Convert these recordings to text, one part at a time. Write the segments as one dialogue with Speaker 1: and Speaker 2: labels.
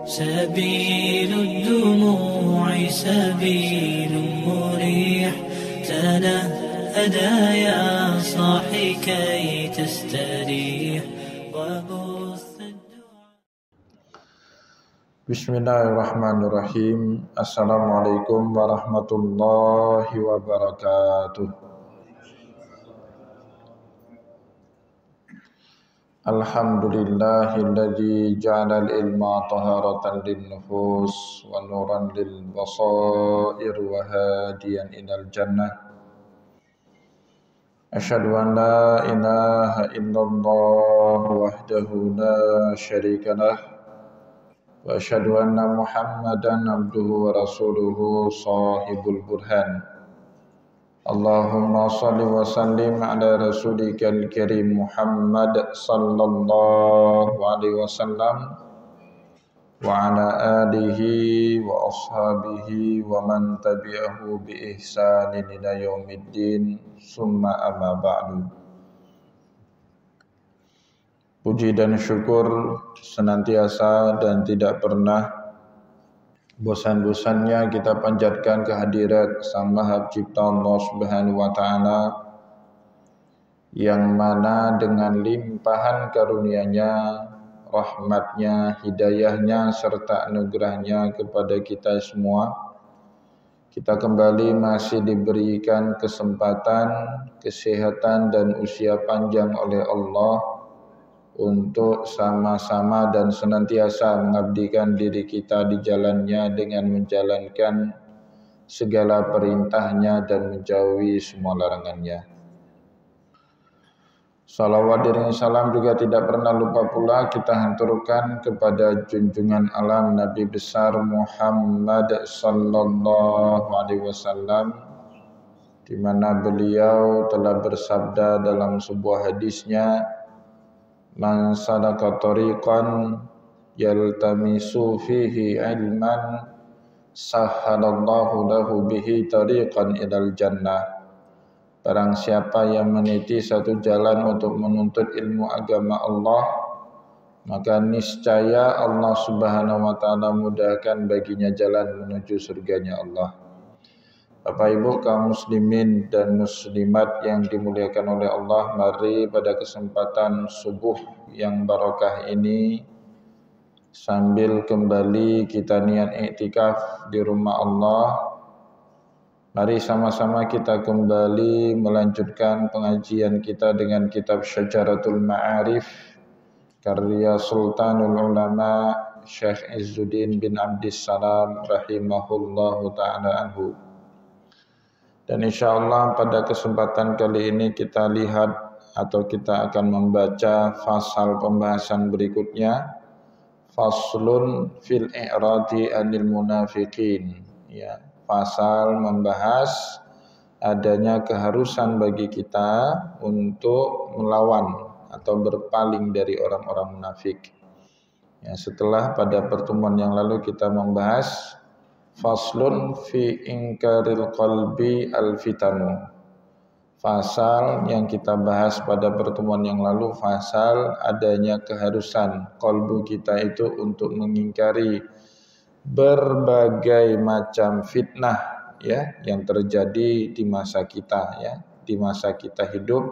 Speaker 1: سبيل الدموع سبيل مريح، تنهدى يا صاحي كي تستريح وبث الدعاء.
Speaker 2: Bismillahirrahmanirrahim. Assalamualaikum warahmatullahi wabarakatuh. Alhamdulillahilladzi ja'ala al-ilma taharatan lin-nufus wa nuran lil-basair wa hadiyan ilal jannah. Asyhadu an la ilaha illallah wahdahu la syarika lah wa asyhadu anna Muhammadan abduhu wa rasuluhu sahibul burhan. Allahumma salli wa sallim ala rasulikal karim Muhammad sallallahu alaihi wasallam wa ala alihi wa ashabihi wa man tabi'ahu bi ihsanin ila yaumiddin, summa amma ba'du. Puji dan syukur senantiasa dan tidak pernah bosan-bosannya kita panjatkan kehadirat Sang Maha Pencipta Allah Subhanahu wa taala, yang mana dengan limpahan karunia-Nya, rahmat-Nya, hidayah-Nya serta anugerah-Nya kepada kita semua, kita kembali masih diberikan kesempatan, kesehatan dan usia panjang oleh Allah untuk sama-sama dan senantiasa mengabdikan diri kita di jalannya dengan menjalankan segala perintahnya dan menjauhi semua larangannya. Salawat dan salam juga tidak pernah lupa pula kita hanturkan kepada junjungan alam Nabi besar Muhammad sallallahu alaihi wasallam, di mana beliau telah bersabda dalam sebuah hadisnya, "Man salaka tariqan yaltamisu fihi ilman sahhalallahu lahu bihi tariqan ilal jannah." Barang siapa yang meniti satu jalan untuk menuntut ilmu agama Allah, maka niscaya Allah Subhanahu wa taala mudahkan baginya jalan menuju surganya Allah. Bapak Ibu kaum muslimin dan muslimat yang dimuliakan oleh Allah, mari pada kesempatan subuh yang barokah ini sambil kembali kita niat iktikaf di rumah Allah, mari sama-sama kita kembali melanjutkan pengajian kita dengan kitab Syajaratul Ma'arif karya Sultanul Ulama Syekh Izzuddin bin Abdissalam rahimahullahu ta'ala anhu. Dan insyaallah pada kesempatan kali ini kita lihat atau kita akan membaca fasal pembahasan berikutnya, faslun fil i'radi anil munafiqin, ya, pasal membahas adanya keharusan bagi kita untuk melawan atau berpaling dari orang-orang munafik. Ya, setelah pada pertemuan yang lalu kita membahas faslun fi inkaril qalbi al-fitanu. Fasal yang kita bahas pada pertemuan yang lalu, fasal adanya keharusan qalbu kita itu untuk mengingkari berbagai macam fitnah, ya, yang terjadi di masa kita, ya, di masa kita hidup.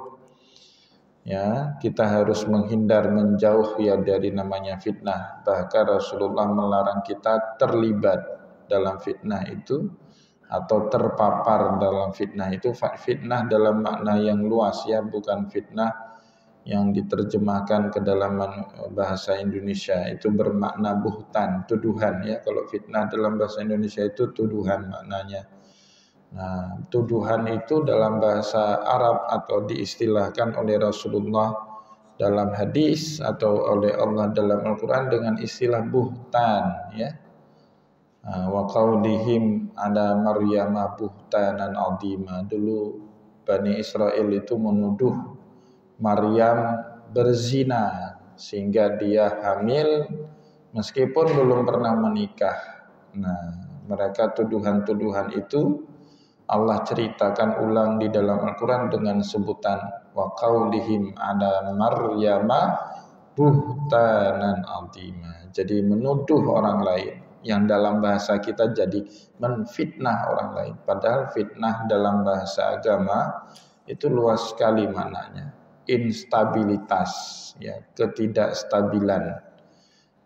Speaker 2: Ya, kita harus menghindar, menjauh ya dari namanya fitnah. Bahkan Rasulullah melarang kita terlibat dalam fitnah itu atau terpapar dalam fitnah itu. Fitnah dalam makna yang luas, ya, bukan fitnah yang diterjemahkan ke dalam bahasa Indonesia itu bermakna buhtan, tuduhan, ya. Kalau fitnah dalam bahasa Indonesia itu tuduhan maknanya. Nah, tuduhan itu dalam bahasa Arab atau diistilahkan oleh Rasulullah dalam hadis atau oleh Allah dalam Al-Quran dengan istilah buhtan, ya. Wa qaulihim ala Maryam buhtanan azima. Dulu Bani Israel itu menuduh Maryam berzina sehingga dia hamil meskipun belum pernah menikah. Nah, mereka tuduhan-tuduhan itu Allah ceritakan ulang di dalam Al-Quran dengan sebutan wa qaulihim ala Maryam buhtanan azima. jadi menuduh orang lain, yang dalam bahasa kita jadi menfitnah orang lain. Padahal fitnah dalam bahasa agama itu luas sekali maknanya. Instabilitas, ya, ketidakstabilan,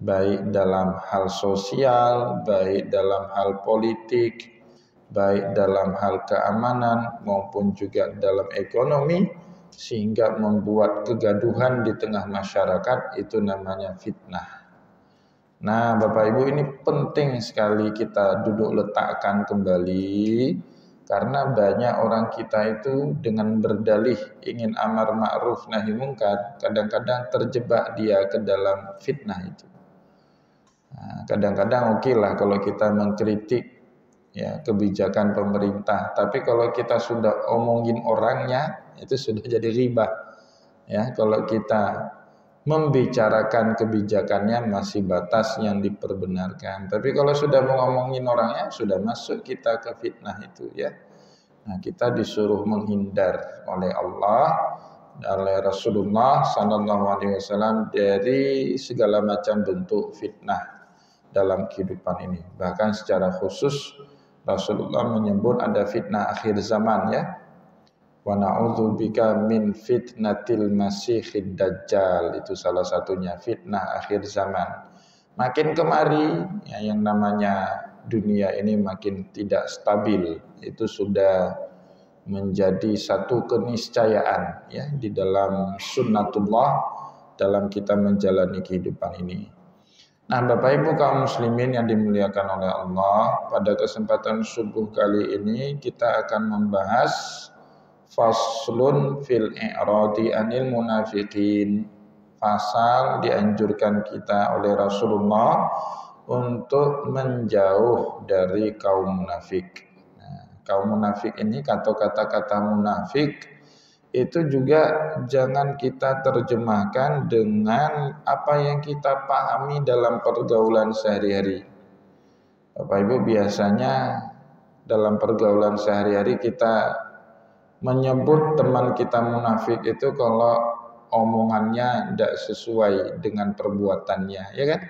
Speaker 2: baik dalam hal sosial, baik dalam hal politik, baik dalam hal keamanan maupun juga dalam ekonomi, sehingga membuat kegaduhan di tengah masyarakat, itu namanya fitnah. Nah, Bapak Ibu, ini penting sekali kita duduk letakkan kembali, karena banyak orang kita itu dengan berdalih ingin amar ma'ruf nahi mungkar, kadang-kadang terjebak dia ke dalam fitnah itu. Nah, kadang-kadang oke lah kalau kita mengkritik, ya, kebijakan pemerintah, tapi kalau kita sudah omongin orangnya, itu sudah jadi riba. Ya, kalau kita membicarakan kebijakannya masih batas yang diperbenarkan, tapi kalau sudah ngomongin orangnya, sudah masuk kita ke fitnah itu, ya. Nah, kita disuruh menghindar oleh Allah, oleh Rasulullah SAW dari segala macam bentuk fitnah dalam kehidupan ini. Bahkan secara khusus Rasulullah menyebut ada fitnah akhir zaman, ya. Wa na'udzubika min fitnatil masiihid dajjal, itu salah satunya fitnah akhir zaman. Makin kemari, ya, yang namanya dunia ini makin tidak stabil, itu sudah menjadi satu keniscayaan, ya, di dalam sunnatullah dalam kita menjalani kehidupan ini. Nah, Bapak Ibu kaum muslimin yang dimuliakan oleh Allah, pada kesempatan subuh kali ini kita akan membahas faslun fil i'radi anil munafiqin. Pasal dianjurkan kita oleh Rasulullah untuk menjauh dari kaum munafik. Nah, kaum munafik ini, kata-kata munafik itu juga jangan kita terjemahkan dengan apa yang kita pahami dalam pergaulan sehari-hari. Bapak Ibu, biasanya dalam pergaulan sehari-hari kita menyebut teman kita munafik itu kalau omongannya tidak sesuai dengan perbuatannya, ya kan?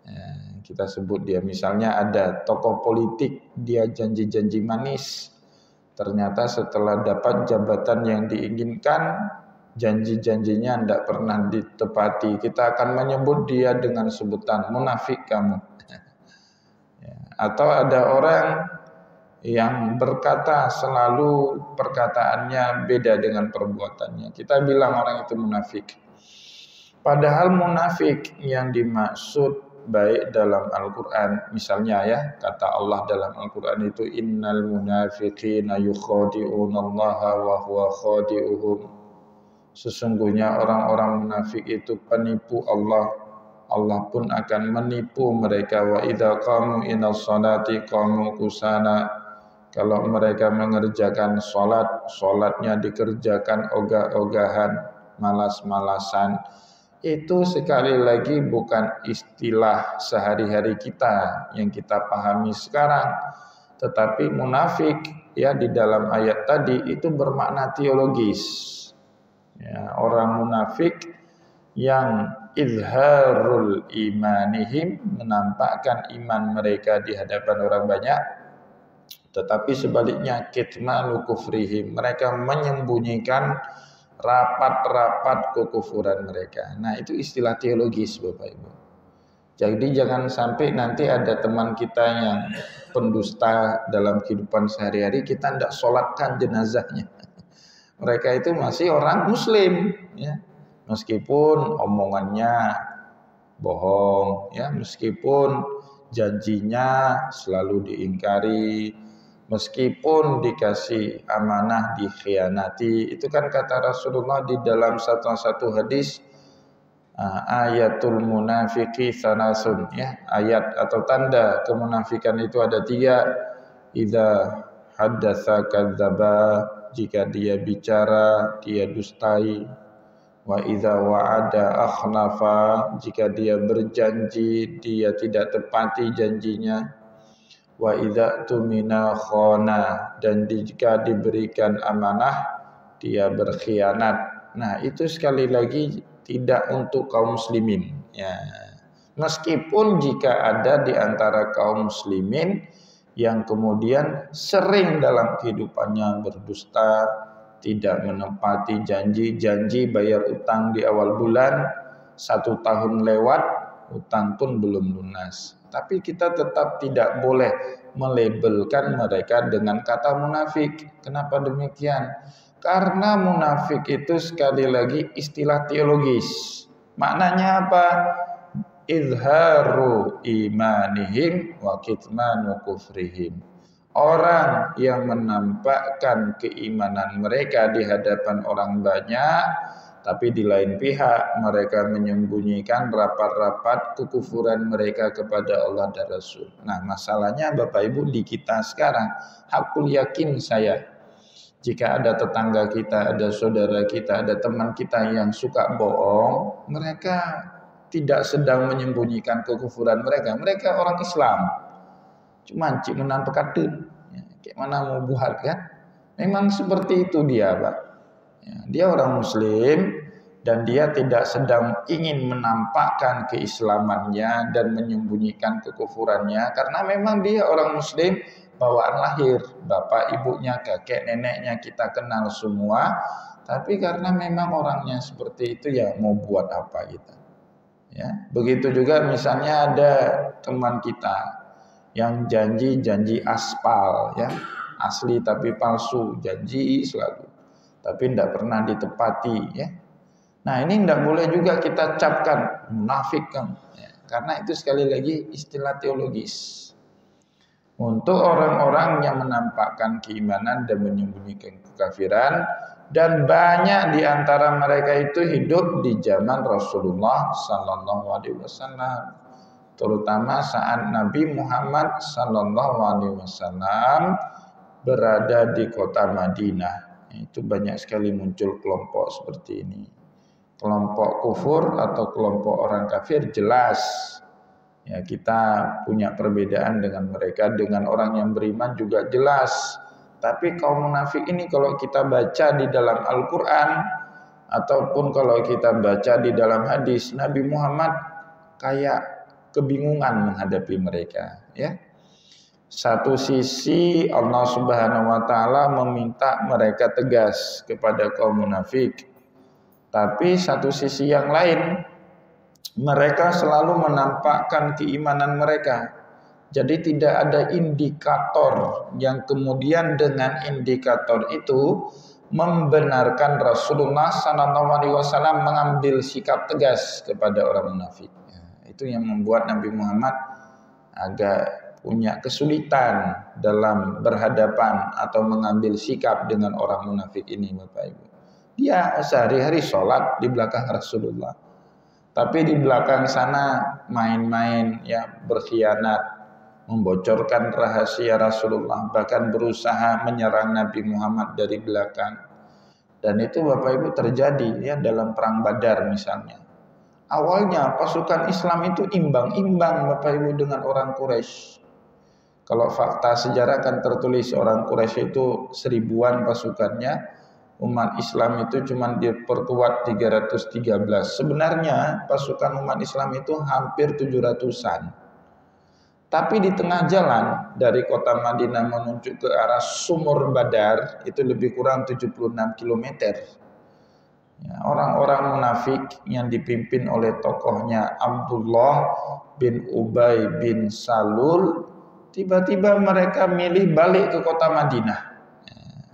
Speaker 2: Ya, kita sebut dia, misalnya ada tokoh politik, dia janji-janji manis, ternyata setelah dapat jabatan yang diinginkan, janji-janjinya tidak pernah ditepati. Kita akan menyebut dia dengan sebutan munafik kamu. Ya, atau ada orang yang berkata selalu perkataannya beda dengan perbuatannya, kita bilang orang itu munafik. Padahal munafik yang dimaksud baik dalam Al-Quran, misalnya, ya, kata Allah dalam Al-Quran itu innal munafiqina yukhadi'unallaha wa huwa khadi'uhum. Sesungguhnya orang-orang munafik itu penipu Allah, Allah pun akan menipu mereka. Wa idza qamu inas salati qamu kusana. Kalau mereka mengerjakan sholat, sholatnya dikerjakan ogah-ogahan, malas-malasan. Itu sekali lagi bukan istilah sehari-hari kita yang kita pahami sekarang. Tetapi munafik, ya, di dalam ayat tadi itu bermakna teologis. Ya, orang munafik yang izharul imanihim, menampakkan iman mereka di hadapan orang banyak, tetapi sebaliknya kitmanu kufrihim, mereka menyembunyikan rapat-rapat kekufuran mereka. Nah, itu istilah teologis, Bapak Ibu. Jadi jangan sampai nanti ada teman kita yang pendusta dalam kehidupan sehari-hari, kita tidak sholatkan jenazahnya. Mereka itu masih orang muslim, ya. Meskipun omongannya bohong, ya, meskipun janjinya selalu diingkari, meskipun dikasih amanah dikhianati. Itu kan kata Rasulullah di dalam satu hadis, ayatul munafiqi thalathun, ya, ayat atau tanda kemunafikan itu ada 3. Idza haddatsa kadzdzaba, jika dia bicara dia dustai. Wa idza wa'ada akhlafa, jika dia berjanji dia tidak tepati janjinya. Wa idza tumina khana, dan jika diberikan amanah dia berkhianat. Nah, itu sekali lagi tidak untuk kaum muslimin, ya. Meskipun jika ada di antara kaum muslimin yang kemudian sering dalam kehidupannya berdusta, tidak menepati janji bayar utang di awal bulan, 1 tahun lewat, utang pun belum lunas. Tapi kita tetap tidak boleh melabelkan mereka dengan kata munafik. Kenapa demikian? Karena munafik itu sekali lagi istilah teologis. Maknanya apa? Izharu imanihim wa kitmanu kufrihim. Orang yang menampakkan keimanan mereka di hadapan orang banyak, tapi di lain pihak mereka menyembunyikan rapat-rapat kekufuran mereka kepada Allah dan Rasul. Nah, masalahnya Bapak Ibu di kita sekarang, hakul yakin saya, jika ada tetangga kita, ada saudara kita, ada teman kita yang suka bohong, mereka tidak sedang menyembunyikan kekufuran mereka. Mereka orang Islam. Cuma cik menampakkan, ya, kayak mana mau buat kan? Memang seperti itu dia, Pak. Ya, dia orang Muslim dan dia tidak sedang ingin menampakkan keislamannya dan menyembunyikan kekufurannya karena memang dia orang Muslim bawaan lahir, bapak ibunya, kakek neneknya kita kenal semua. Tapi karena memang orangnya seperti itu, ya mau buat apa kita? Ya, begitu juga misalnya ada teman kita yang janji aspal, ya, asli tapi palsu, janji selalu, tapi tidak pernah ditepati, ya. Nah, ini tidak boleh juga kita capkan munafik kan, ya, karena itu sekali lagi istilah teologis untuk orang-orang yang menampakkan keimanan dan menyembunyikan kekafiran, dan banyak di antara mereka itu hidup di zaman Rasulullah Sallallahu Alaihi Wasallam. Terutama saat Nabi Muhammad Sallallahu Alaihi Wasallam berada di kota Madinah, itu banyak sekali muncul kelompok seperti ini. Kelompok kufur atau kelompok orang kafir jelas, ya kita punya perbedaan dengan mereka. Dengan orang yang beriman juga jelas. Tapi kaum munafik ini kalau kita baca di dalam Al-Quran ataupun kalau kita baca di dalam hadis, Nabi Muhammad kayak kebingungan menghadapi mereka, ya. Satu sisi Allah Subhanahu wa taala meminta mereka tegas kepada kaum munafik. Tapi satu sisi yang lain mereka selalu menampakkan keimanan mereka. Jadi tidak ada indikator yang kemudian dengan indikator itu membenarkan Rasulullah SAW mengambil sikap tegas kepada orang munafik. Itu yang membuat Nabi Muhammad agak punya kesulitan dalam berhadapan atau mengambil sikap dengan orang munafik ini, Bapak Ibu. Dia sehari-hari sholat di belakang Rasulullah, tapi di belakang sana main-main, ya, berkhianat, membocorkan rahasia Rasulullah, bahkan berusaha menyerang Nabi Muhammad dari belakang. Dan itu Bapak Ibu terjadi, ya, dalam perang Badar misalnya. Awalnya pasukan Islam itu imbang-imbang Bapak Ibu dengan orang Quraisy. Kalau fakta sejarah kan tertulis orang Quraisy itu 1000-an pasukannya, umat Islam itu cuma diperkuat 313. Sebenarnya pasukan umat Islam itu hampir 700-an. Tapi di tengah jalan dari kota Madinah menuju ke arah Sumur Badar itu lebih kurang 76 km. Ya, orang-orang munafik yang dipimpin oleh tokohnya Abdullah bin Ubay bin Salul, tiba-tiba mereka milih balik ke kota Madinah. Ya.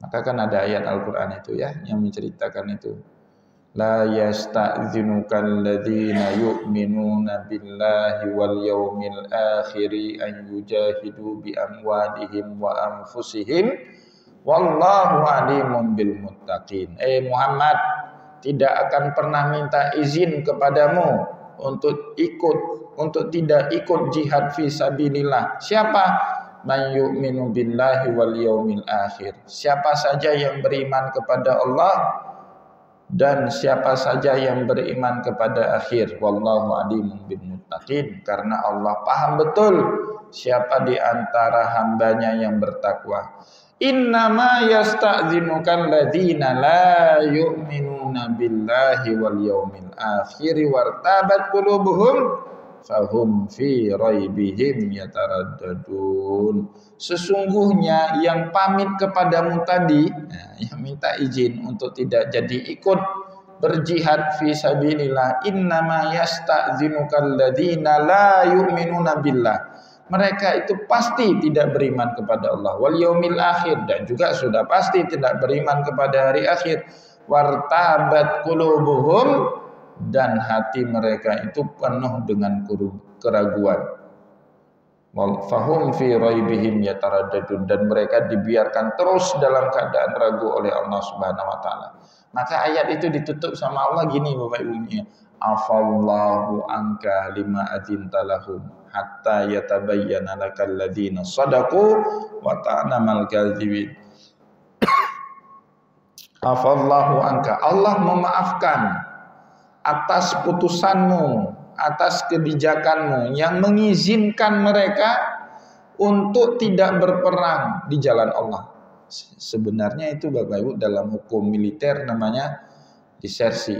Speaker 2: Maka kan ada ayat Al-Quran itu, ya, yang menceritakan itu. La yasta'dzinukal ladzina yu'minuna billahi wal yawmil akhiri an yujahidu bi amwalihim wa anfusihim wallahu alimun bil muttaqin. Muhammad, tidak akan pernah minta izin kepadamu untuk tidak ikut jihad fi sabilillah. Siapa? Man yu'minu billahi wal yaumil akhir. Siapa saja yang beriman kepada Allah dan siapa saja yang beriman kepada akhir. Wallahu alimun bil muttaqin. Karena Allah paham betul siapa di antara hambanya yang bertakwa. Innama yasta'dzinukal ladzina la yu'minuna billahi wal yaumil akhir wartabat qulubuhum fahum fi raibihim yataraddadun. Sesungguhnya yang pamit kepadamu tadi, yang minta izin untuk tidak jadi ikut berjihad fi sabilillah, innama yasta'dzinukal ladzina la yu'minuna billah. Mereka itu pasti tidak beriman kepada Allah wal yaumil akhir, dan juga sudah pasti tidak beriman kepada hari akhir. Wartabat qulubuhum, dan hati mereka itu penuh dengan keraguan. Fahum fi raibihim yataraddadun, dan mereka dibiarkan terus dalam keadaan ragu oleh Allah Subhanahu wa taala. Maka ayat itu ditutup sama Allah gini Bapak Ibu, afallahu anka lima adzinta lahum hatta yatabayyana lakal ladzina shadaqu wa ta'lamal kadzibin. Afallahu anka, Allah memaafkan atas putusanmu, atas kebijakanmu yang mengizinkan mereka untuk tidak berperang di jalan Allah. Sebenarnya itu Bapak Ibu dalam hukum militer namanya disersi.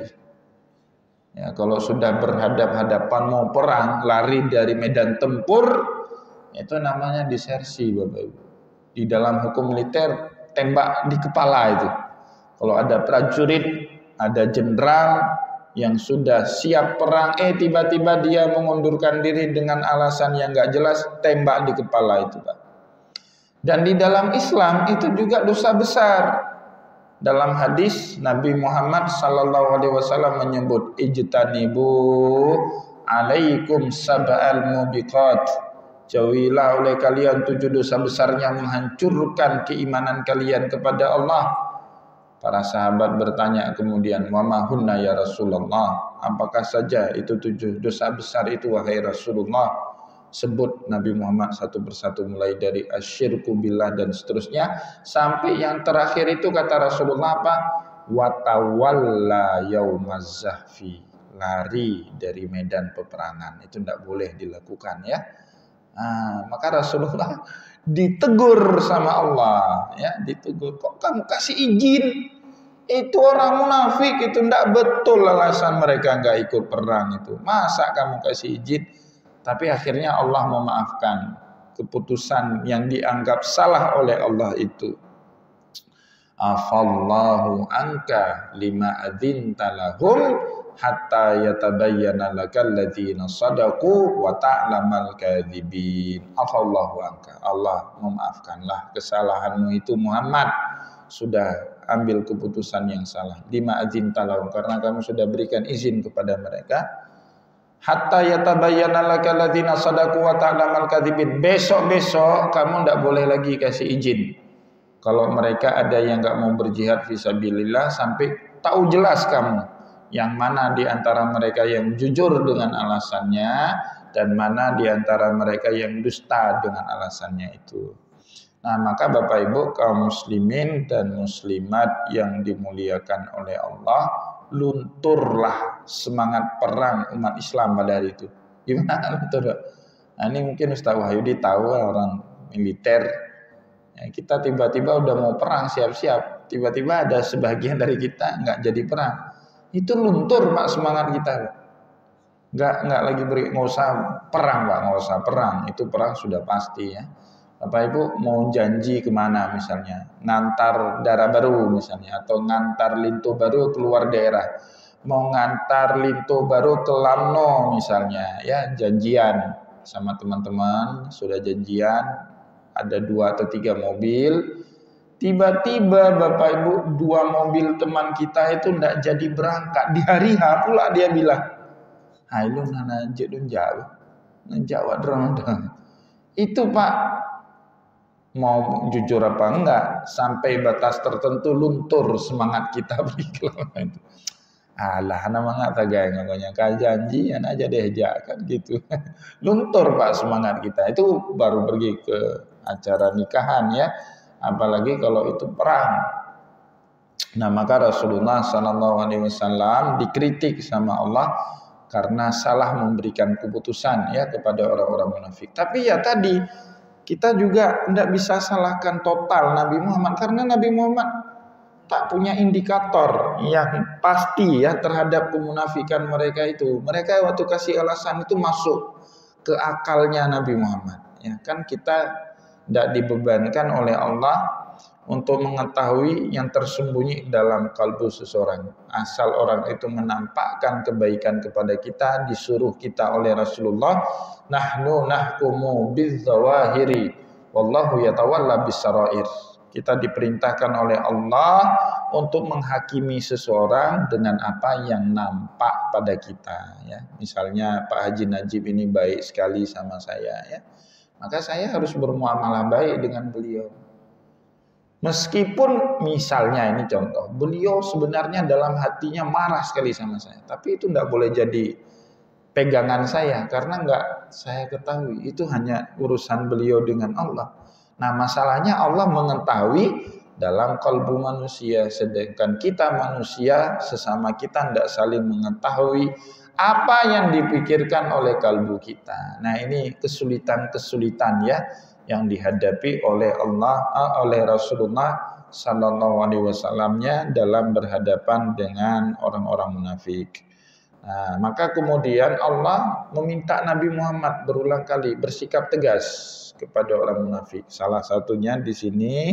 Speaker 2: Ya, kalau sudah berhadap-hadapan mau perang, lari dari medan tempur, itu namanya disersi Bapak Ibu. Di dalam hukum militer tembak di kepala itu. Kalau ada prajurit, ada jenderal yang sudah siap perang, tiba-tiba dia mengundurkan diri dengan alasan yang enggak jelas, tembak di kepala itu Pak. Dan di dalam Islam itu juga dosa besar. Dalam hadis Nabi Muhammad sallallahu alaihi wasallam menyebut ijtanibu alaikum sab'al mubiqat. Jauhilah oleh kalian 7 dosa besar yang menghancurkan keimanan kalian kepada Allah. Para sahabat bertanya kemudian, "Wa ma hunna ya Rasulullah?" Apakah saja itu 7 dosa besar itu wahai Rasulullah? Sebut Nabi Muhammad satu persatu, mulai dari asyirku billah dan seterusnya, sampai yang terakhir itu kata Rasulullah apa? Watawalla yaumaz zahfi, lari dari medan peperangan. Itu tidak boleh dilakukan ya. Maka Rasulullah ditegur sama Allah ya, ditegur, kok kamu kasih izin? Itu orang munafik, itu tidak betul alasan mereka nggak ikut perang itu. Masa kamu kasih izin? Tapi akhirnya Allah memaafkan keputusan yang dianggap salah oleh Allah itu. Afallahu anka lima adzinta lahum hatta yatabayyana lakal ladzina shadaqu wa ta'lamal kadzibin. Afallahu anka, Allah memaafkanlah kesalahanmu itu Muhammad. Sudah ambil keputusan yang salah. Lima adzinta lahum, karena kamu sudah berikan izin kepada mereka. Hatta yatabayyana lakal ladzina shadaqu wa ta'lamal kadzibin. Besok-besok kamu tidak boleh lagi kasih izin. Kalau mereka ada yang enggak mau berjihad fisabilillah, sampai tahu jelas kamu yang mana di antara mereka yang jujur dengan alasannya dan mana di antara mereka yang dusta dengan alasannya itu. Nah, maka Bapak Ibu kaum muslimin dan muslimat yang dimuliakan oleh Allah, lunturlah semangat perang umat Islam pada hari itu. Gimana luntur? Nah, ini mungkin Ustaz Wahyudi tahu, orang militer. Ya, kita tiba-tiba udah mau perang, siap-siap. Tiba-tiba ada sebagian dari kita nggak jadi perang. Itu luntur Pak semangat kita. Nggak lagi nggak usah perang Pak, nggak usah perang. Itu perang sudah pasti ya. Bapak Ibu mau janji kemana misalnya, ngantar darah baru misalnya, atau ngantar linto baru keluar daerah, mau ngantar linto baru ke Lamno misalnya, ya janjian sama teman-teman, sudah janjian, ada 2 atau 3 mobil, tiba-tiba Bapak Ibu 2 mobil teman kita itu tidak jadi berangkat, di hari H pula dia bilang, "Hai lu nana jedun jauh, Jawa dong." Itu Pak, mau jujur apa enggak, sampai batas tertentu luntur semangat kita pergi ke lawan itu. Alah, nama nggak tagay ngomongnya janjian aja deh kan gitu. Luntur Pak semangat kita. Itu baru pergi ke acara nikahan ya, apalagi kalau itu perang. Nah, maka Rasulullah SAW dikritik sama Allah karena salah memberikan keputusan ya kepada orang-orang munafik. Tapi ya tadi, kita juga tidak bisa salahkan total Nabi Muhammad, karena Nabi Muhammad tak punya indikator yang pasti ya terhadap kemunafikan mereka itu. Mereka waktu kasih alasan itu masuk ke akalnya Nabi Muhammad. Ya kan, kita tidak dibebankan oleh Allah untuk mengetahui yang tersembunyi dalam kalbu seseorang. Asal orang itu menampakkan kebaikan kepada kita, disuruh kita oleh Rasulullah, nahnu nahkumu bizzawahiri wallahu yatawalla bisarair. Kita diperintahkan oleh Allah untuk menghakimi seseorang dengan apa yang nampak pada kita. Ya, misalnya Pak Haji Najib ini baik sekali sama saya, ya, maka saya harus bermuamalah baik dengan beliau. Meskipun misalnya ini contoh, beliau sebenarnya dalam hatinya marah sekali sama saya, tapi itu tidak boleh jadi pegangan saya, karena nggak saya ketahui. Itu hanya urusan beliau dengan Allah. Nah, masalahnya Allah mengetahui dalam kalbu manusia, sedangkan kita manusia sesama kita tidak saling mengetahui apa yang dipikirkan oleh kalbu kita. Nah, ini kesulitan-kesulitan ya yang dihadapi oleh Allah, oleh Rasulullah Sallallahu Alaihi Wasallamnya dalam berhadapan dengan orang-orang munafik. Nah, maka kemudian Allah meminta Nabi Muhammad berulang kali bersikap tegas kepada orang munafik. Salah satunya di sini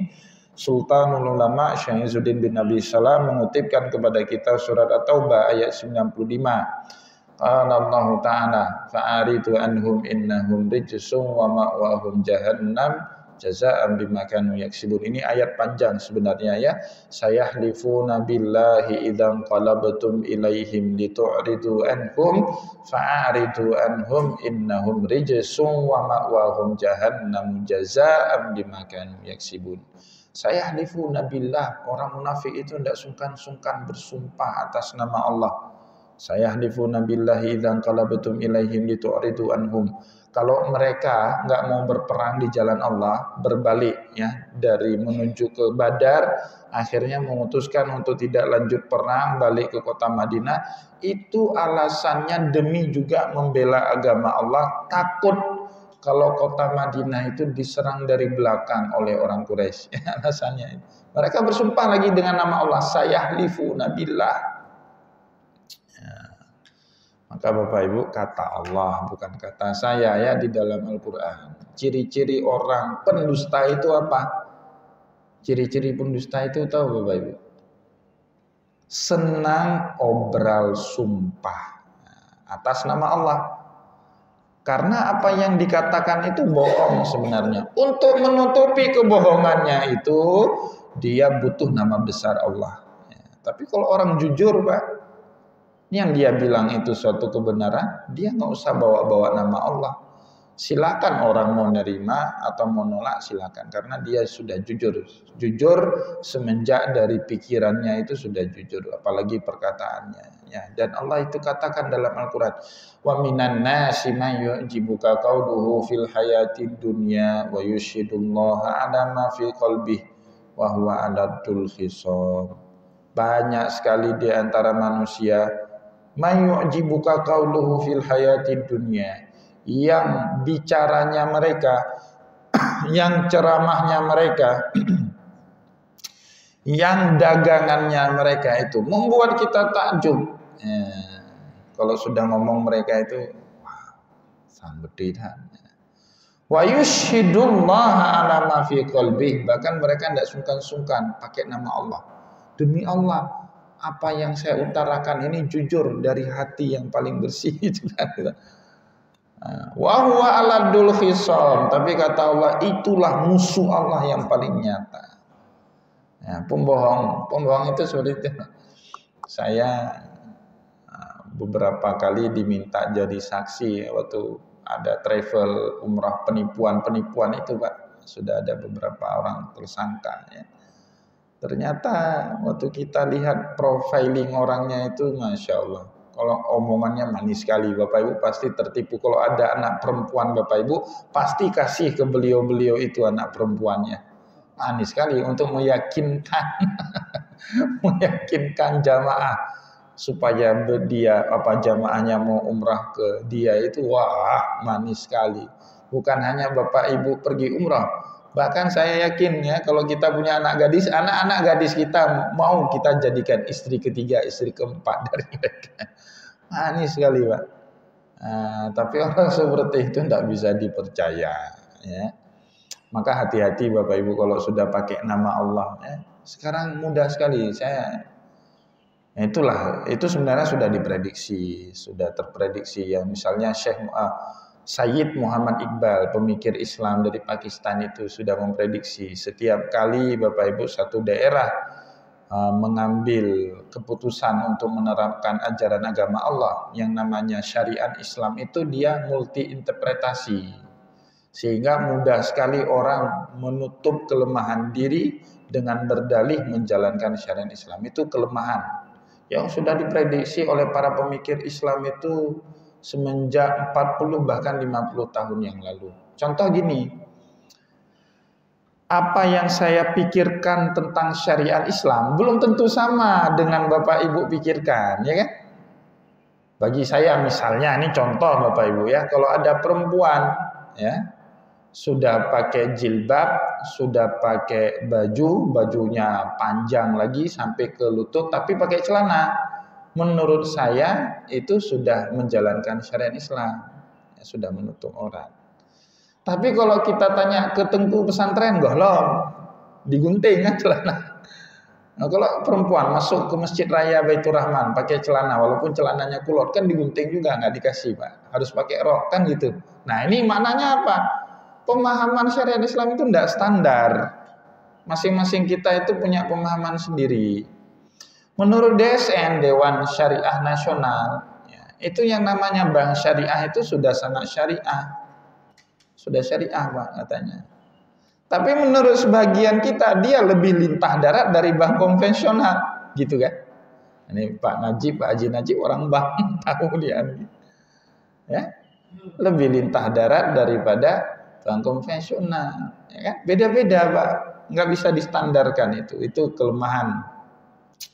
Speaker 2: Sultanul Ulama Syekh Izzuddin bin Abi Salam mengutipkan kepada kita surat At-Taubah ayat 95. Allah Ta'ala fa'aridu anhum innahum rijsun wa ma'wahum jahannam jazaa'an bima kanu yaksibun. Ini ayat panjang sebenarnya ya. Sayahlifuna billahi idzan qalabtum ilaihim litu'ridu anhum fa'aridu anhum innahum rijsun wa ma'wahum jahannam jazaa'an bima kanu yaksibun. Sayahlifuna billah, orang munafik itu tidak sungkan-sungkan bersumpah atas nama Allah. Sayahlifuna billahi idzan qalabtum ilaihim litu'ridu anhum. Kalau mereka nggak mau berperang di jalan Allah, berbalik ya dari menuju ke Badar, akhirnya memutuskan untuk tidak lanjut perang, balik ke kota Madinah, itu alasannya demi juga membela agama Allah, takut kalau kota Madinah itu diserang dari belakang oleh orang Quraisy. Alasannya mereka bersumpah lagi dengan nama Allah, sayahlifuna billah. Maka Bapak Ibu, kata Allah bukan kata saya ya di dalam Al-Quran. Ciri-ciri orang pendusta itu apa? Ciri-ciri pendusta itu tahu Bapak Ibu? Senang obral sumpah atas nama Allah. Karena apa yang dikatakan itu bohong sebenarnya. Untuk menutupi kebohongannya itu, dia butuh nama besar Allah. Tapi kalau orang jujur Pak, yang dia bilang itu suatu kebenaran, dia nggak usah bawa-bawa nama Allah. Silakan orang mau nerima atau mau nolak silakan, karena dia sudah jujur semenjak dari pikirannya itu sudah jujur, apalagi perkataannya. Ya, dan Allah itu katakan dalam Al-Quran, wa minan nasi man yu'jibuka qauluhu fil hayatid dunya wa yushidullaha ala ma fi qalbihi wa huwa aladul khisab. Banyak sekali di antara manusia man yu'jibuka qauluhu fil hayatid dunya, yang bicaranya mereka, yang ceramahnya mereka, yang dagangannya mereka itu membuat kita takjub. Kalau sudah ngomong mereka itu, wah, sangat tidak. Wa yushidullaha ala ma fi qalbih, bahkan mereka tidak sungkan-sungkan pakai nama Allah. Demi Allah, apa yang saya utarakan ini jujur dari hati yang paling bersih itu kan. Wa huwa aladul khisam, tapi kata Allah itulah musuh Allah yang paling nyata. Ya, pembohong itu seperti itu. Saya beberapa kali diminta jadi saksi waktu ada travel umrah penipuan itu Pak. Sudah ada beberapa orang tersangka ya. Ternyata waktu kita lihat profiling orangnya itu, Masya Allah, kalau omongannya manis sekali, Bapak Ibu pasti tertipu. Kalau ada anak perempuan Bapak Ibu, pasti kasih ke beliau-beliau itu anak perempuannya. Manis sekali untuk meyakinkan meyakinkan jamaah. supaya dia jamaahnya mau umrah ke dia itu wah manis sekali. Bukan hanya bapak ibu pergi umrah, bahkan saya yakin ya kalau kita punya anak gadis, anak-anak gadis kita mau kita jadikan istri ketiga, istri keempat dari mereka. Manis sekali Pak. Tapi orang seperti itu tidak bisa dipercaya ya. Maka hati-hati bapak ibu kalau sudah pakai nama Allah ya. Sekarang mudah sekali itu sebenarnya sudah diprediksi, sudah terprediksi ya. Misalnya Sayyid Muhammad Iqbal, pemikir Islam dari Pakistan itu sudah memprediksi setiap kali Bapak Ibu satu daerah mengambil keputusan untuk menerapkan ajaran agama Allah yang namanya syariat Islam itu dia multi interpretasi. Sehingga mudah sekali orang menutup kelemahan diri dengan berdalih menjalankan syariat Islam. Itu kelemahan yang sudah diprediksi oleh para pemikir Islam itu semenjak 40 bahkan 50 tahun yang lalu. Contoh gini, apa yang saya pikirkan tentang syariat Islam belum tentu sama dengan Bapak Ibu pikirkan, ya kan? Bagi saya misalnya, ini contoh Bapak Ibu ya, kalau ada perempuan ya sudah pakai jilbab, sudah pakai bajunya panjang lagi sampai ke lutut, tapi pakai celana. Menurut saya itu sudah menjalankan syariat Islam, ya, sudah menutup aurat. Tapi kalau kita tanya ke tengku pesantren, golong, digunting kan celana. Nah, kalau perempuan masuk ke Masjid Raya Baitur Rahman pakai celana, walaupun celananya kulot kan digunting juga, nggak dikasih Pak, harus pakai rok kan gitu. Nah ini maknanya apa? Pemahaman syariat Islam itu tidak standar. Masing-masing kita itu punya pemahaman sendiri. Menurut DSN, Dewan Syariah Nasional, ya, itu yang namanya bank syariah itu sudah sangat syariah. Sudah syariah Pak katanya. Tapi menurut sebagian kita, dia lebih lintah darat dari bank konvensional. Gitu kan. Ini Pak Haji Najib orang bank, tahu dia. Ya, lebih lintah darat daripada bank konvensional, ya kan? Beda-beda Pak, nggak bisa distandarkan itu kelemahan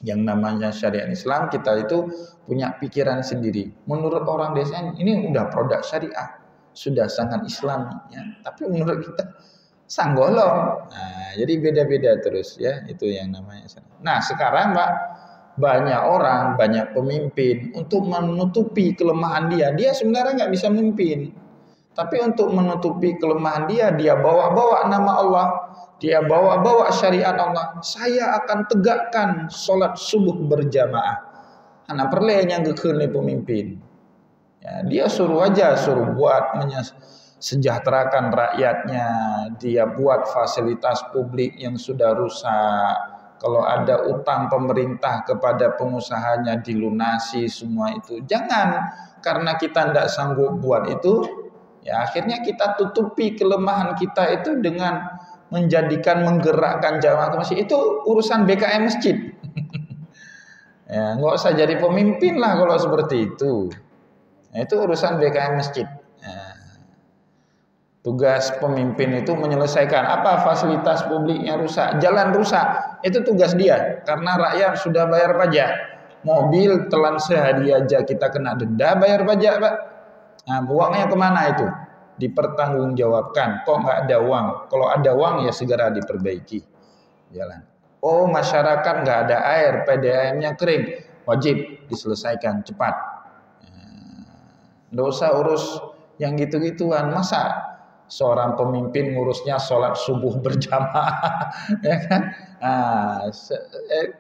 Speaker 2: yang namanya syariat Islam. Kita itu punya pikiran sendiri. Menurut orang desa ini udah produk syariah, sudah sangat Islam, ya. Tapi menurut kita sanggolong. Nah, jadi beda-beda terus ya, itu yang namanya. Nah sekarang Pak, banyak orang, banyak pemimpin untuk menutupi kelemahan dia sebenarnya nggak bisa memimpin. Tapi untuk menutupi kelemahan dia bawa-bawa nama Allah, dia bawa-bawa syariat Allah. Saya akan tegakkan sholat subuh berjamaah. Anak perle yang gekene pemimpin. Ya, dia suruh buat mensejahterakan rakyatnya. Dia buat fasilitas publik yang sudah rusak. Kalau ada utang pemerintah kepada pengusahanya dilunasi semua itu. Jangan karena kita tidak sanggup buat itu. Ya, akhirnya kita tutupi kelemahan kita itu dengan menggerakkan jamaah ke masjid. Itu urusan BKM masjid. Ya, nggak usah jadi pemimpin lah kalau seperti itu. Nah, itu urusan BKM masjid. Ya. Tugas pemimpin itu menyelesaikan apa fasilitas publiknya rusak, jalan rusak, itu tugas dia. Karena rakyat sudah bayar pajak. Mobil telan sehari aja kita kena denda bayar pajak Pak. Nah, uangnya kemana itu? Dipertanggungjawabkan. Kok nggak ada uang? Kalau ada uang ya segera diperbaiki jalan. Oh masyarakat nggak ada air, PDAM-nya kering, wajib diselesaikan cepat. Nggak usah urus yang gitu-gituan. Masa seorang pemimpin ngurusnya sholat subuh berjamaah, ya kan? Nah,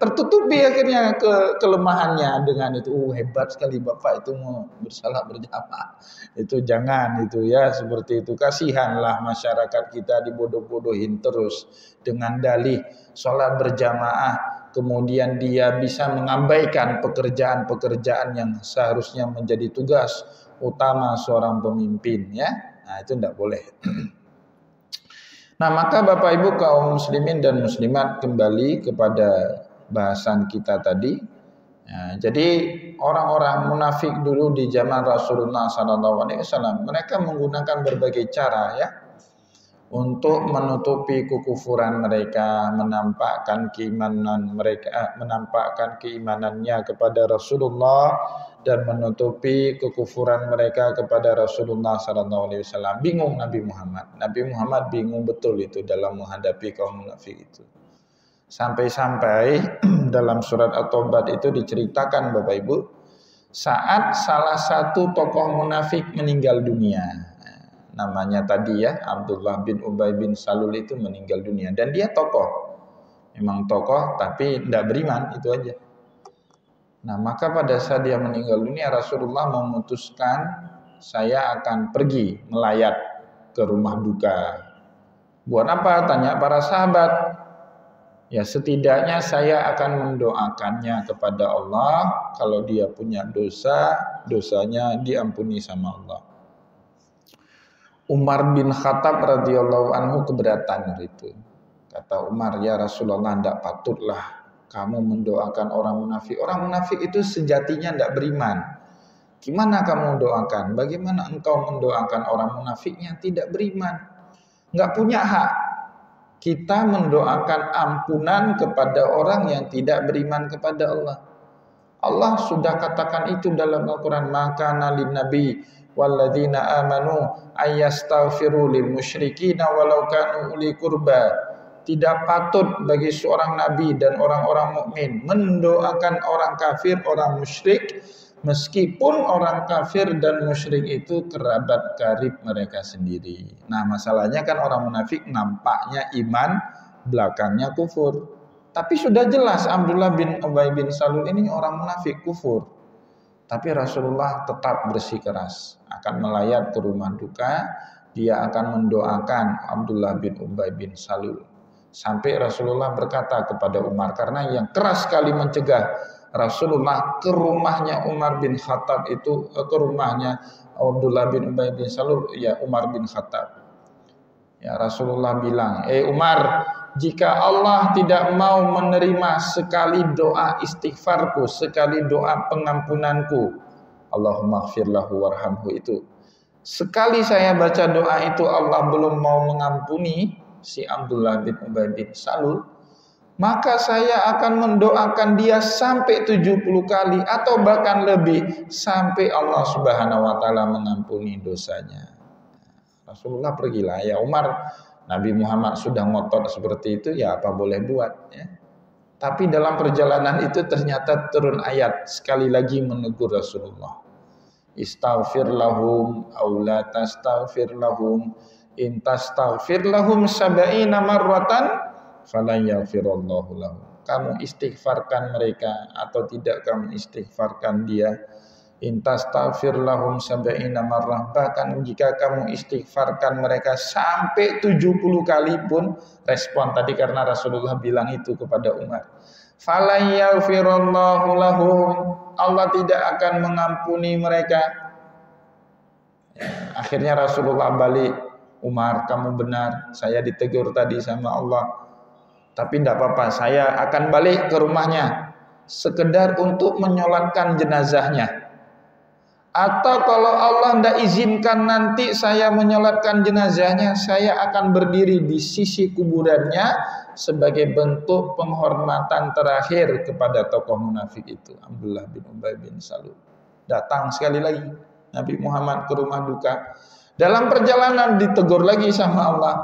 Speaker 2: tertutupi akhirnya kelemahannya dengan itu. Hebat sekali Bapak itu mau bersalat berjamaah. Itu jangan itu ya, seperti itu. Kasihanlah masyarakat kita dibodoh-bodohin terus dengan dalih sholat berjamaah. Kemudian dia bisa mengabaikan pekerjaan-pekerjaan yang seharusnya menjadi tugas utama seorang pemimpin ya. Nah, itu tidak boleh. Nah, maka Bapak Ibu kaum muslimin dan muslimat, kembali kepada bahasan kita tadi. Nah, jadi orang-orang munafik dulu di zaman Rasulullah SAW, mereka menggunakan berbagai cara ya untuk menutupi kekufuran mereka, menampakkan keimanan mereka, menampakkan keimanannya kepada Rasulullah dan menutupi kekufuran mereka kepada Rasulullah SAW. Bingung Nabi Muhammad. Nabi Muhammad bingung betul itu dalam menghadapi kaum munafik itu. Sampai-sampai dalam surat At-Taubah itu diceritakan Bapak Ibu, saat salah satu tokoh munafik meninggal dunia. Namanya tadi ya, Abdullah bin Ubay bin Salul itu meninggal dunia. Dan dia tokoh. Memang tokoh tapi tidak beriman, itu aja. Nah maka pada saat dia meninggal dunia, Rasulullah memutuskan, saya akan pergi melayat ke rumah duka. Buat apa? Tanya para sahabat. Ya setidaknya saya akan mendoakannya kepada Allah. Kalau dia punya dosa, dosanya diampuni sama Allah. Umar bin Khattab radhiyallahu anhu keberatan itu. Kata Umar, ya Rasulullah, tidak patutlah kamu mendoakan orang munafik. Orang munafik itu sejatinya tidak beriman. Gimana kamu doakan? Bagaimana engkau mendoakan orang munafik yang tidak beriman? Nggak punya hak. Kita mendoakan ampunan kepada orang yang tidak beriman kepada Allah. Allah sudah katakan itu dalam Al-Quran. Maka nalin nabi walladzina amanu ayastaghfiru lil musyrikina walau kanu uli qurba. Tidak patut bagi seorang nabi dan orang-orang mukmin mendoakan orang kafir, orang musyrik, meskipun orang kafir dan musyrik itu kerabat karib mereka sendiri. Nah, masalahnya kan orang munafik nampaknya iman, belakangnya kufur. Tapi sudah jelas Abdullah bin Ubay bin Salul ini orang munafik, kufur. Tapi Rasulullah tetap bersikeras akan melayat ke rumah duka. Dia akan mendoakan Abdullah bin Ubay bin Salul. Sampai Rasulullah berkata kepada Umar, karena yang keras sekali mencegah Rasulullah ke rumahnya Umar bin Khattab itu, ke rumahnya Abdullah bin Ubay bin Salul, ya Umar bin Khattab. Ya Rasulullah bilang, Umar, jika Allah tidak mau menerima sekali doa istighfarku, sekali doa pengampunanku, Allahumma gfir lahu warhamhu itu, sekali saya baca doa itu Allah belum mau mengampuni si Abdullah bin Ubay bin Salul, maka saya akan mendoakan dia sampai 70 kali atau bahkan lebih sampai Allah Subhanahu wa taala mengampuni dosanya. Rasulullah pergilah, ya Umar, Nabi Muhammad sudah ngotot seperti itu, ya apa boleh buat ya. Tapi dalam perjalanan itu ternyata turun ayat sekali lagi menegur Rasulullah. Istaghfir lahum aw la tastaghfir lahum in tastaghfir lahum 70 marratan falan yaghfirallahu lahum. Kamu istighfarkan mereka atau tidak kamu istighfarkan dia, in tastaghfir lahum 70 marrah, bahkan jika kamu istighfarkan mereka sampai 70 kali pun, respon tadi karena Rasulullah bilang itu kepada Umar, falan yaghfirallahu lahum, Allah tidak akan mengampuni mereka. Akhirnya Rasulullah balik, Umar kamu benar, saya ditegur tadi sama Allah, tapi tidak apa-apa, saya akan balik ke rumahnya sekedar untuk menyolatkan jenazahnya. Atau kalau Allah tidak izinkan nanti saya menyolatkan jenazahnya, saya akan berdiri di sisi kuburannya sebagai bentuk penghormatan terakhir kepada tokoh munafik itu, Abdullah bin Ubay bin Salul. Datang sekali lagi Nabi Muhammad ke rumah duka. Dalam perjalanan ditegur lagi sama Allah,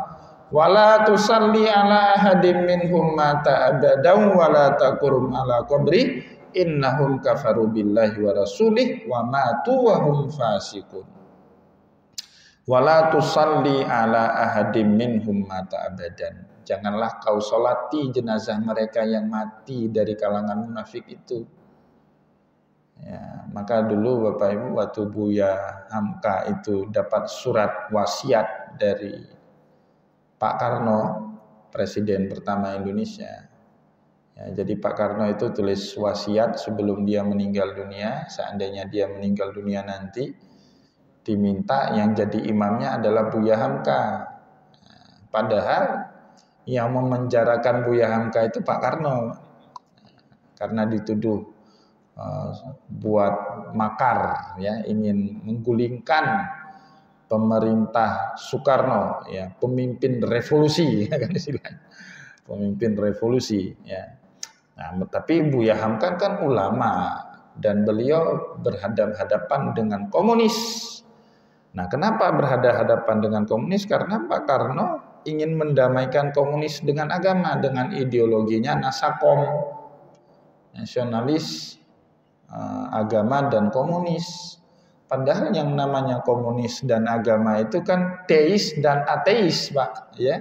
Speaker 2: wala tusalli ala ahadin minhum mata abadan wala taqum ala qabri innahum kafaru billahi wa rasulih wa matu wa hum fasiqun. Wala tusalli ala ahadim minhum mata abadan. Janganlah kau solati jenazah mereka yang mati dari kalangan munafik itu. Ya, maka dulu Bapak Ibu waktu Buya Hamka itu dapat surat wasiat dari Pak Karno, Presiden pertama Indonesia. Ya, jadi Pak Karno itu tulis wasiat sebelum dia meninggal dunia, seandainya dia meninggal dunia nanti, diminta yang jadi imamnya adalah Buya Hamka. Padahal yang memenjarakan Buya Hamka itu Pak Karno, karena dituduh buat makar, ya, ingin menggulingkan pemerintah Soekarno, ya, pemimpin revolusi, kan istilahnya, pemimpin revolusi, ya. Nah, tapi Buya Hamka kan ulama dan beliau berhadapan-hadapan dengan komunis. Nah, kenapa berhadapan dengan komunis? Karena Pak Karno ingin mendamaikan komunis dengan agama, dengan ideologinya Nasakom, nasionalis, agama dan komunis. Padahal yang namanya komunis dan agama itu kan teis dan ateis, Pak, ya.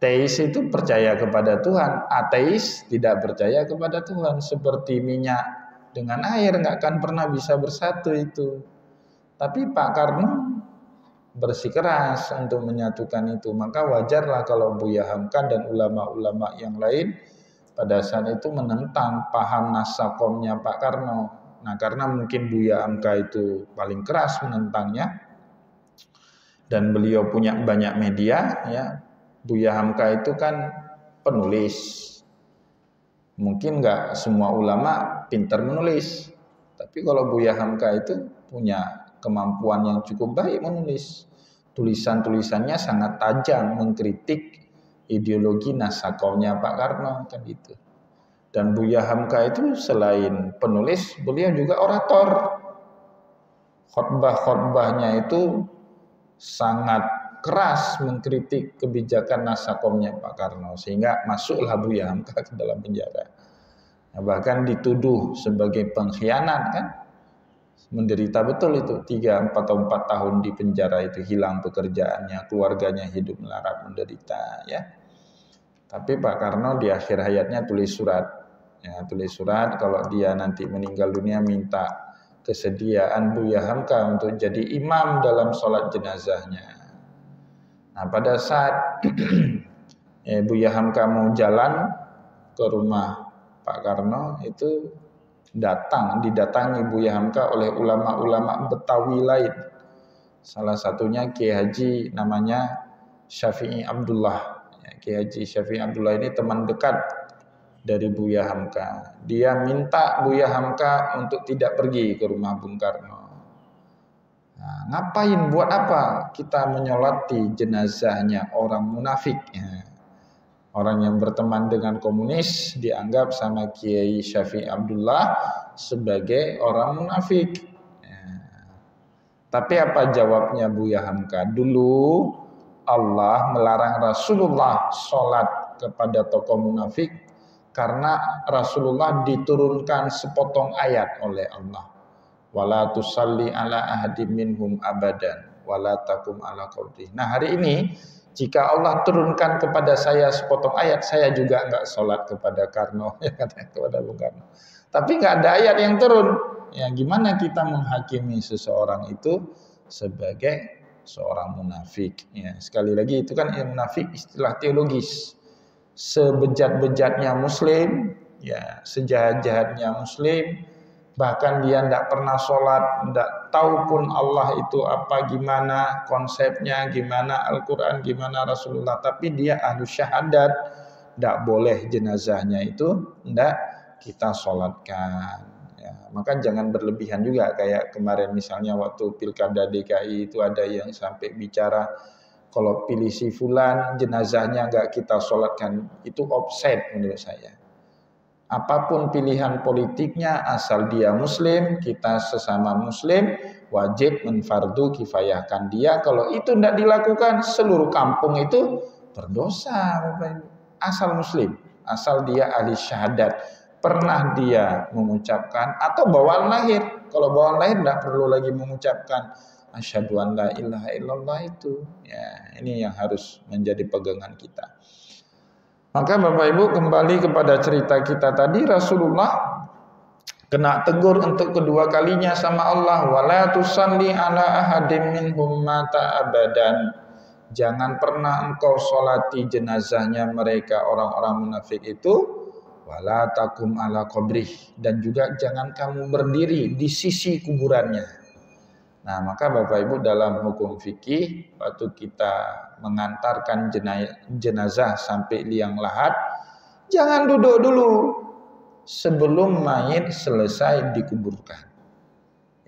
Speaker 2: Teis itu percaya kepada Tuhan, ateis tidak percaya kepada Tuhan. Seperti minyak dengan air, nggak akan pernah bisa bersatu itu. Tapi Pak Karno bersikeras untuk menyatukan itu. Maka wajarlah kalau Buya Hamka dan ulama-ulama yang lain pada saat itu menentang paham Nasakomnya Pak Karno. Nah, karena mungkin Buya Hamka itu paling keras menentangnya dan beliau punya banyak media, ya. Buya Hamka itu kan penulis. Mungkin nggak semua ulama pintar menulis, tapi kalau Buya Hamka itu punya kemampuan yang cukup baik menulis. Tulisan-tulisannya sangat tajam mengkritik ideologi Nasakomnya Pak Karno, kan gitu. Dan Buya Hamka itu selain penulis, beliau juga orator. Khotbah-khotbahnya itu sangat keras mengkritik kebijakan Nasakomnya Pak Karno, sehingga masuklah Buya Hamka ke dalam penjara. Nah, bahkan dituduh sebagai pengkhianat, kan, menderita betul itu 3-4 tahun di penjara itu, hilang pekerjaannya, keluarganya hidup melarat menderita, ya. Tapi Pak Karno di akhir hayatnya tulis surat, ya, tulis surat kalau dia nanti meninggal dunia minta kesediaan Buya Hamka untuk jadi imam dalam sholat jenazahnya. Nah, pada saat Buya Hamka mau jalan ke rumah Pak Karno itu didatangi Buya Hamka oleh ulama-ulama Betawi lain. Salah satunya Kiai Haji namanya Syafi'i Abdullah. Ya, Kiai Haji Syafi'i Abdullah ini teman dekat dari Buya Hamka. Dia minta Buya Hamka untuk tidak pergi ke rumah Bung Karno. Nah, ngapain, buat apa kita menyolati jenazahnya orang munafik, ya. Orang yang berteman dengan komunis dianggap sama Kiai Syafi'i Abdullah sebagai orang munafik, ya. Tapi apa jawabnya Buya Hamka? Dulu Allah melarang Rasulullah sholat kepada tokoh munafik karena Rasulullah diturunkan sepotong ayat oleh Allah. Wala tusalli ala ahadim minhum abadan wala takum ala qabri. Nah, hari ini jika Allah turunkan kepada saya sepotong ayat, saya juga enggak sholat kepada Karno, ya, kepada Bung Karno. Tapi enggak ada ayat yang turun. Ya, gimana kita menghakimi seseorang itu sebagai seorang munafik? Ya, sekali lagi itu kan munafik istilah teologis. Sebejat-bejatnya Muslim, ya, sejahat-jahatnya Muslim, bahkan dia tidak pernah sholat, tidak tahu pun Allah itu apa, gimana konsepnya, gimana Al-Quran, gimana Rasulullah, tapi dia ahlu syahadat, tidak boleh jenazahnya itu tidak kita sholatkan, ya. Maka jangan berlebihan juga, kayak kemarin misalnya waktu Pilkada DKI itu ada yang sampai bicara kalau pilih si fulan jenazahnya nggak kita sholatkan, itu offside menurut saya. Apapun pilihan politiknya, asal dia Muslim, kita sesama Muslim wajib menfardu kifayahkan dia. Kalau itu tidak dilakukan, seluruh kampung itu berdosa. Asal Muslim, asal dia ahli syahadat, pernah dia mengucapkan atau bawaan lahir. Kalau bawaan lahir tidak perlu lagi mengucapkan asyhadu an la ilaha illallah itu. Ya, ini yang harus menjadi pegangan kita. Maka Bapak Ibu kembali kepada cerita kita tadi, Rasulullah kena tegur untuk kedua kalinya sama Allah, wala tusalli ala ahadim minhum mata abadan. Jangan pernah engkau sholati jenazahnya mereka orang-orang munafik itu, wala takum ala qabrih, dan juga jangan kamu berdiri di sisi kuburannya. Nah, maka Bapak Ibu dalam hukum fikih, waktu kita mengantarkan jenazah sampai liang lahat, jangan duduk dulu sebelum mayit selesai dikuburkan.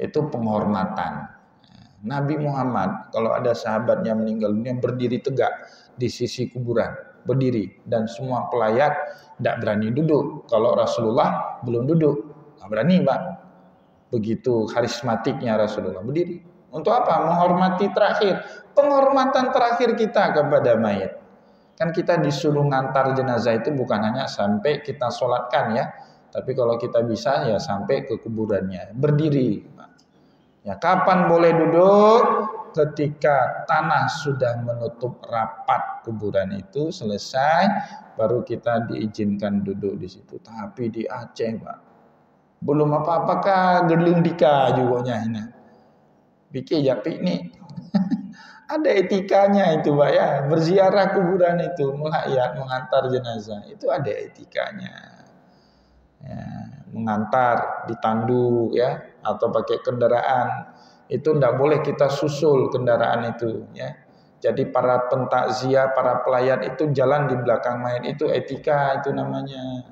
Speaker 2: Itu penghormatan. Nabi Muhammad kalau ada sahabatnya meninggal dunia berdiri tegak di sisi kuburan, berdiri, dan semua pelayat tidak berani duduk. Kalau Rasulullah belum duduk, nggak berani Pak. Begitu karismatiknya Rasulullah berdiri. Untuk apa? Menghormati terakhir, penghormatan terakhir kita kepada mayit. Kan kita disuruh ngantar jenazah itu bukan hanya sampai kita sholatkan ya, tapi kalau kita bisa ya sampai ke kuburannya, berdiri. Ya, kapan boleh duduk? Ketika tanah sudah menutup rapat kuburan itu selesai, baru kita diizinkan duduk di situ. Tapi di Aceh, Pak, belum apa-apakah gerling dika juga ini. Bikin ya piknik. Ada etikanya itu Pak ya. Berziarah kuburan itu, mengantar jenazah, itu ada etikanya. Ya, mengantar ditandu ya, atau pakai kendaraan, itu tidak boleh kita susul kendaraan itu ya. Jadi para pentakziah, para pelayat itu jalan di belakang mayat, itu etika itu namanya.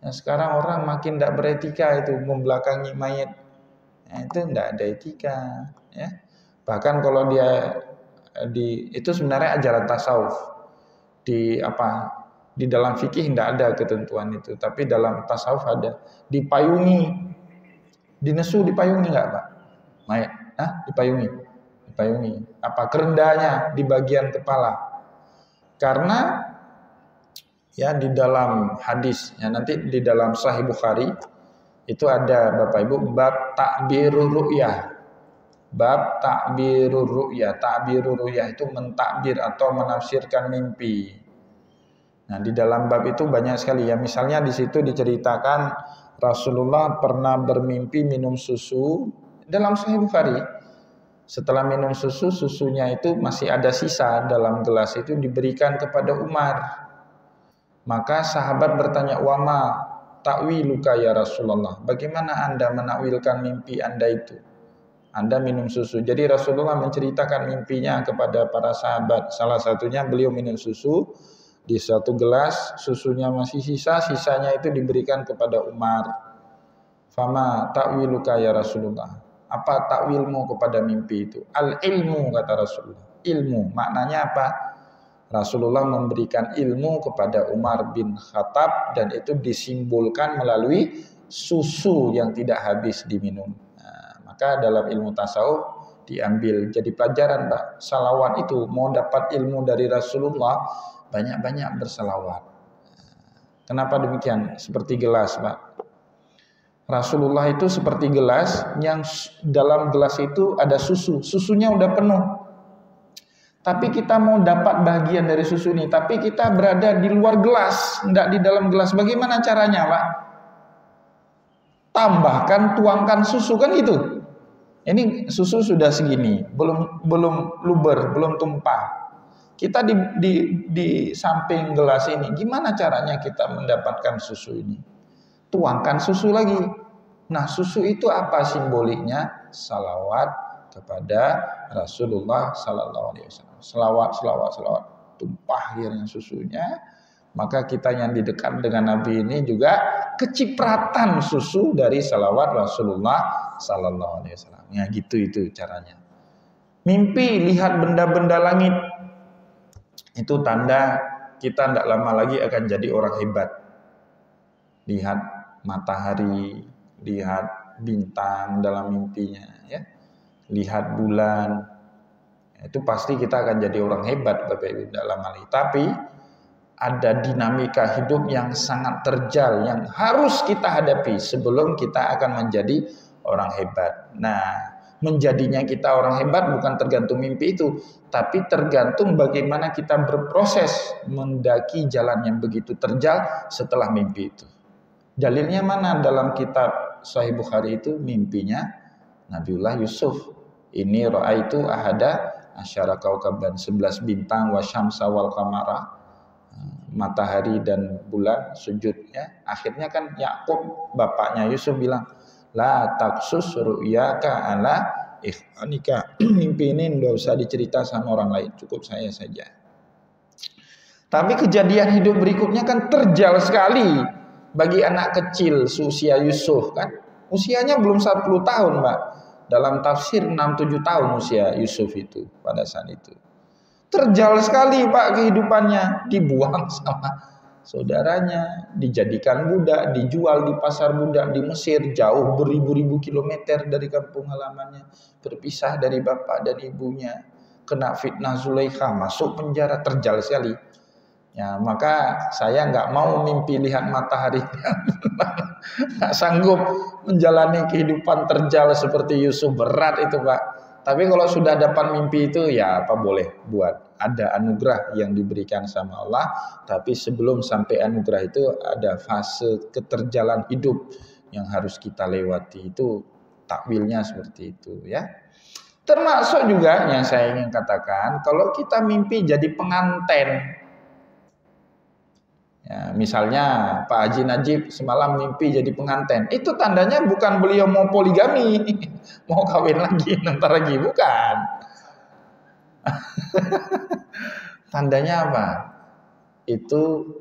Speaker 2: Nah, sekarang orang makin tidak beretika itu membelakangi mayat. Nah, itu tidak ada etika ya. Bahkan kalau dia itu sebenarnya ajaran tasawuf. Di dalam fikih tidak ada ketentuan itu, tapi dalam tasawuf ada. Dipayungi, dinesu dipayungi enggak Pak? Mayat, dipayungi. Kerendahnya di bagian kepala. Karena ya di dalam hadis, ya nanti di dalam Sahih Bukhari itu ada Bapak Ibu bab takbirur ru'yah. Bab takbirur ru'yah. Takbirur ru'yah itu mentakbir atau menafsirkan mimpi. Nah, di dalam bab itu banyak sekali ya. Misalnya di situ diceritakan Rasulullah pernah bermimpi minum susu dalam Sahih Bukhari. Setelah minum susu, susunya itu masih ada sisa dalam gelas itu diberikan kepada Umar. Maka sahabat bertanya, "Wama ta'wiluka ya Rasulullah? Bagaimana Anda menakwilkan mimpi Anda itu? Anda minum susu." Jadi Rasulullah menceritakan mimpinya kepada para sahabat. Salah satunya beliau minum susu. Di satu gelas susunya masih sisa, sisanya itu diberikan kepada Umar. Fama ta'wiluka ya Rasulullah? Apa takwilmu kepada mimpi itu? Al-ilmu kata Rasulullah. Ilmu, maknanya apa? Rasulullah memberikan ilmu kepada Umar bin Khattab dan itu disimbolkan melalui susu yang tidak habis diminum. Nah, maka dalam ilmu tasawuf diambil jadi pelajaran Pak. Salawat itu mau dapat ilmu dari Rasulullah, banyak-banyak bersalawat. Kenapa demikian? Seperti gelas, Pak. Rasulullah itu seperti gelas yang dalam gelas itu ada susu. Susunya udah penuh. Tapi kita mau dapat bagian dari susu ini, tapi kita berada di luar gelas, tidak di dalam gelas. Bagaimana caranya, Pak? Tambahkan, tuangkan susu kan gitu. Ini susu sudah segini, belum luber, belum tumpah. Kita di samping gelas ini, gimana caranya kita mendapatkan susu ini? Tuangkan susu lagi. Nah, susu itu apa simboliknya? Salawat kepada Rasulullah Sallallahu Alaihi Wasallam. Salawat. Tumpah akhirnya susunya. Maka kita yang di dekat dengan Nabi ini juga kecipratan susu dari salawat Rasulullah Sallallahu Alaihi Wasallam. Ya gitu itu caranya. Mimpi lihat benda-benda langit. Itu tanda kita tidak lama lagi akan jadi orang hebat. Lihat matahari, lihat bintang dalam mimpinya, ya. Lihat bulan, itu pasti kita akan jadi orang hebat Bapak Ibu tidak lama lagi. Tapi ada dinamika hidup yang sangat terjal yang harus kita hadapi sebelum kita akan menjadi orang hebat. Nah, menjadinya kita orang hebat bukan tergantung mimpi itu, tapi tergantung bagaimana kita berproses mendaki jalan yang begitu terjal setelah mimpi itu. Dalilnya mana? Dalam kitab Sahih Bukhari itu mimpinya Nabiullah Yusuf. Ini ra'aitu ahada asyara kaukaban, 11 bintang wa syamsa wal qamara, matahari dan bulan sujud ya. Akhirnya kan Yakub bapaknya Yusuf bilang, la taksus ru'yaka ala ikhwanika. Mimpi ini enggak usah dicerita sama orang lain, cukup saya saja. Tapi kejadian hidup berikutnya kan terjal sekali bagi anak kecil seusia Yusuf kan. Usianya belum 10 tahun, Mbak. Dalam tafsir 6-7 tahun usia Yusuf itu pada saat itu. Terjal sekali Pak kehidupannya, dibuang sama saudaranya, dijadikan budak, dijual di pasar budak di Mesir, jauh beribu-ribu kilometer dari kampung halamannya, berpisah dari bapak dan ibunya, kena fitnah Zulaikha, masuk penjara, terjal sekali. Ya, maka saya nggak mau mimpi lihat matahari, nggak sanggup menjalani kehidupan terjal seperti Yusuf, berat itu Pak. Tapi kalau sudah dapat mimpi itu ya apa boleh buat. Ada anugerah yang diberikan sama Allah, tapi sebelum sampai anugerah itu ada fase keterjalan hidup yang harus kita lewati. Itu takwilnya seperti itu ya. Termasuk juga yang saya ingin katakan, kalau kita mimpi jadi pengantin. Ya, misalnya Pak Haji Najib semalam mimpi jadi pengantin. Itu tandanya bukan beliau mau poligami, mau kawin lagi, nanti lagi, bukan. Tandanya apa? Itu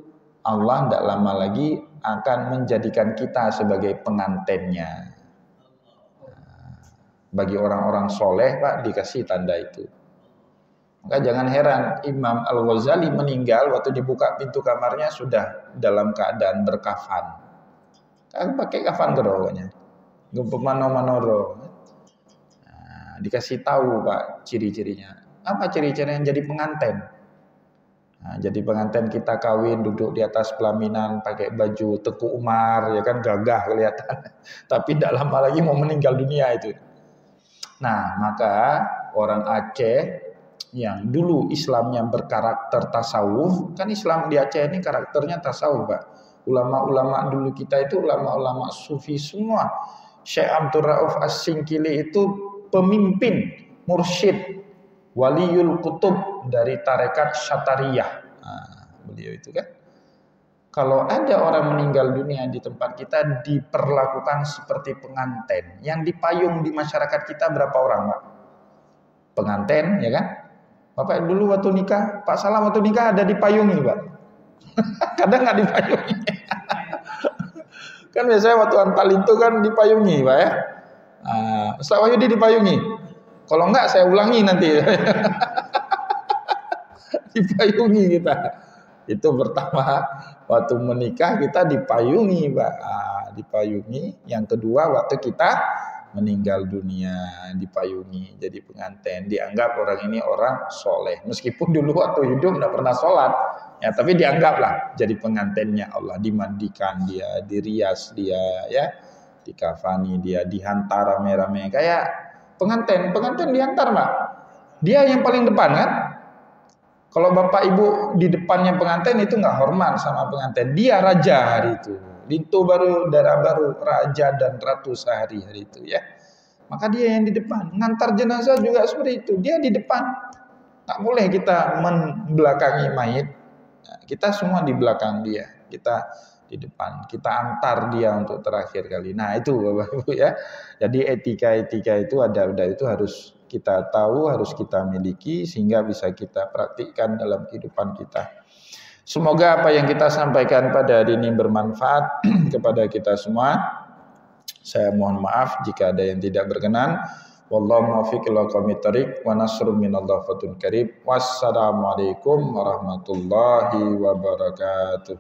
Speaker 2: Allah tidak lama lagi akan menjadikan kita sebagai pengantinnya. Bagi orang-orang soleh Pak dikasih tanda itu. Maka jangan heran Imam Al-Ghazali meninggal waktu dibuka pintu kamarnya sudah dalam keadaan berkafan. Kan pakai kafan kerowonya. Gempemano-manoro. Nah, dikasih tahu Pak ciri-cirinya. Apa ciri-cirinya jadi pengantin? Nah, jadi pengantin kita kawin duduk di atas pelaminan pakai baju Teku Umar ya kan, gagah kelihatan. Tapi tidak lama lagi mau meninggal dunia itu. Nah, maka orang Aceh yang dulu Islamnya berkarakter tasawuf, kan Islam di Aceh ini karakternya tasawuf Pak. Ulama-ulama dulu kita itu ulama-ulama sufi semua. Syekh Abdul Rauf As-Singkili itu pemimpin, mursyid, waliul kutub dari tarekat Syatariyah. Nah, beliau itu kan. Kalau ada orang meninggal dunia di tempat kita diperlakukan seperti pengantin. Yang dipayung di masyarakat kita berapa orang Pak? Pengantin ya kan? Bapak dulu waktu nikah, Pak Salam waktu nikah ada dipayungi Pak. Kadang nggak dipayungi. Kan biasanya waktu antalin itu kan dipayungi Pak ya. Ustaz Wahyudi dipayungi. Kalau enggak saya ulangi nanti. Dipayungi kita. Itu pertama, waktu menikah kita dipayungi Pak. Dipayungi. Yang kedua waktu kita meninggal dunia dipayungi jadi pengantin, dianggap orang ini orang soleh meskipun dulu waktu hidup tidak pernah sholat ya, tapi dianggaplah jadi pengantinnya Allah, dimandikan dia, dirias dia ya, dikafani dia, dihantar rame-rame kayak pengantin dihantar Pak, dia yang paling depan kan. Kalau bapak ibu di depannya pengantin itu nggak hormat sama pengantin, dia raja hari itu. Lintu baru, darah baru, raja dan ratu sehari hari itu ya. Maka dia yang di depan. Ngantar jenazah juga seperti itu. Dia di depan. Tak boleh kita membelakangi mayit. Nah, kita semua di belakang dia. Kita di depan. Kita antar dia untuk terakhir kali. Nah itu Bapak Ibu ya. Jadi etika-etika itu itu harus kita tahu, harus kita miliki sehingga bisa kita praktikkan dalam kehidupan kita. Semoga apa yang kita sampaikan pada hari ini bermanfaat kepada kita semua. Saya mohon maaf jika ada yang tidak berkenan. Wallahu muwaffiq ila aqwamit thoriq wa nasrun minallah fatun karib. Wassalamualaikum warahmatullahi wabarakatuh.